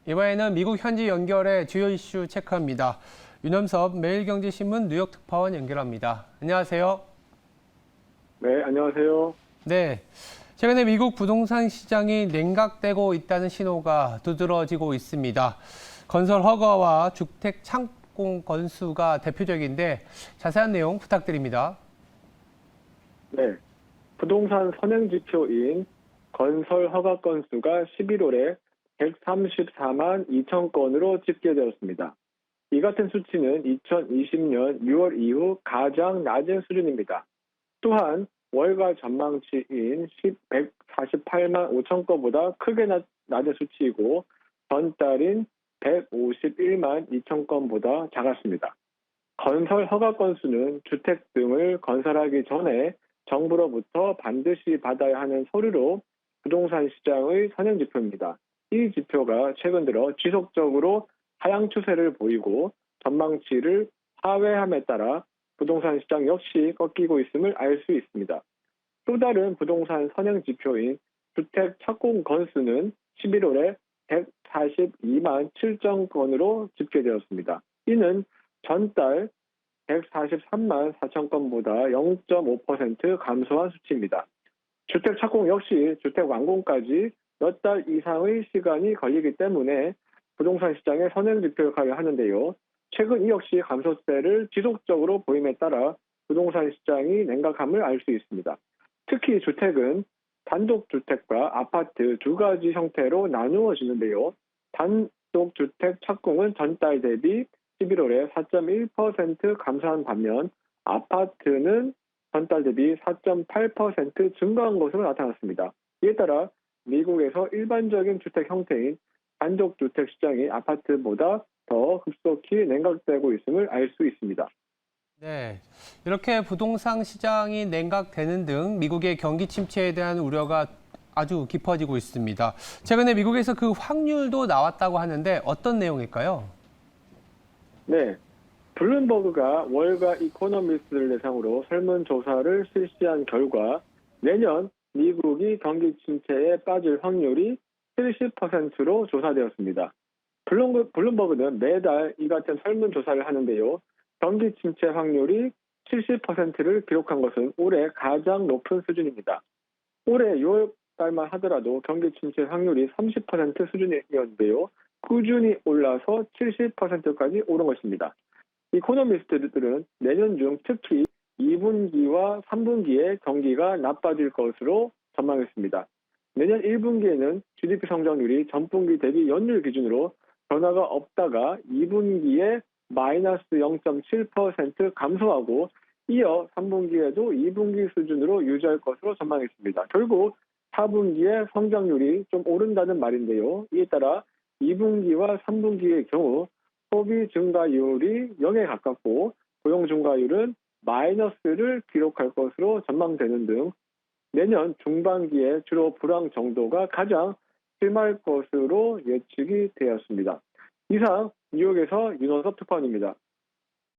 이번에는 미국 현지 연결해 주요 이슈 체크합니다. 윤염섭 매일경제신문 뉴욕 특파원 연결합니다. 안녕하세요. 네, 안녕하세요. 네, 최근에 미국 부동산 시장이 냉각되고 있다는 신호가 두드러지고 있습니다. 건설 허가와 주택 착공 건수가 대표적인데 자세한 내용 부탁드립니다. 네, 부동산 선행지표인 건설 허가 건수가 11월에 134만 2천 건으로 집계되었습니다. 이 같은 수치는 2020년 6월 이후 가장 낮은 수준입니다. 또한 월가 전망치인 148만 5천 건보다 크게 낮은 수치이고 전달인 151만 2천 건보다 작았습니다. 건설 허가 건수는 주택 등을 건설하기 전에 정부로부터 반드시 받아야 하는 서류로 부동산 시장의 선행지표입니다. 이 지표가 최근 들어 지속적으로 하향 추세를 보이고 전망치를 하회함에 따라 부동산 시장 역시 꺾이고 있음을 알 수 있습니다. 또 다른 부동산 선행지표인 주택 착공 건수는 11월에 142만 7천 건으로 집계되었습니다. 이는 전달 143만 4천 건보다 0.5% 감소한 수치입니다. 주택 착공 역시 주택 완공까지 몇 달 이상의 시간이 걸리기 때문에 부동산 시장의 선행지표 역할을 하는데요. 최근 이 역시 감소세를 지속적으로 보임에 따라 부동산 시장이 냉각함을 알 수 있습니다. 특히 주택은 단독주택과 아파트 두 가지 형태로 나누어지는데요. 단독주택 착공은 전달 대비 11월에 4.1% 감소한 반면 아파트는 전달 대비 4.8% 증가한 것으로 나타났습니다. 이에 따라 미국에서 일반적인 주택 형태인 단독주택 시장이 아파트보다 더 급속히 냉각되고 있음을 알 수 있습니다. 네, 이렇게 부동산 시장이 냉각되는 등 미국의 경기 침체에 대한 우려가 아주 깊어지고 있습니다. 최근에 미국에서 그 확률도 나왔다고 하는데 어떤 내용일까요? 네, 블룸버그가 월가 이코노미스트를 대상으로 설문조사를 실시한 결과 내년 미국이 경기 침체에 빠질 확률이 70%로 조사되었습니다. 블룸버그는 매달 이 같은 설문조사를 하는데요. 경기 침체 확률이 70%를 기록한 것은 올해 가장 높은 수준입니다. 올해 6월달만 하더라도 경기 침체 확률이 30% 수준이었는데요. 꾸준히 올라서 70%까지 오른 것입니다. 이코노미스트들은 내년 중 특히 2분기와 3분기에 경기가 나빠질 것으로 전망했습니다. 내년 1분기에는 GDP 성장률이 전분기 대비 연율 기준으로 변화가 없다가 2분기에 마이너스 0.7% 감소하고 이어 3분기에도 2분기 수준으로 유지할 것으로 전망했습니다. 결국 4분기에 성장률이 좀 오른다는 말인데요. 이에 따라 2분기와 3분기의 경우 소비 증가율이 0에 가깝고 고용 증가율은 마이너스를 기록할 것으로 전망되는 등 내년 중반기에 주로 불황 정도가 가장 심할 것으로 예측이 되었습니다. 이상 뉴욕에서 윤원섭 특파원입니다.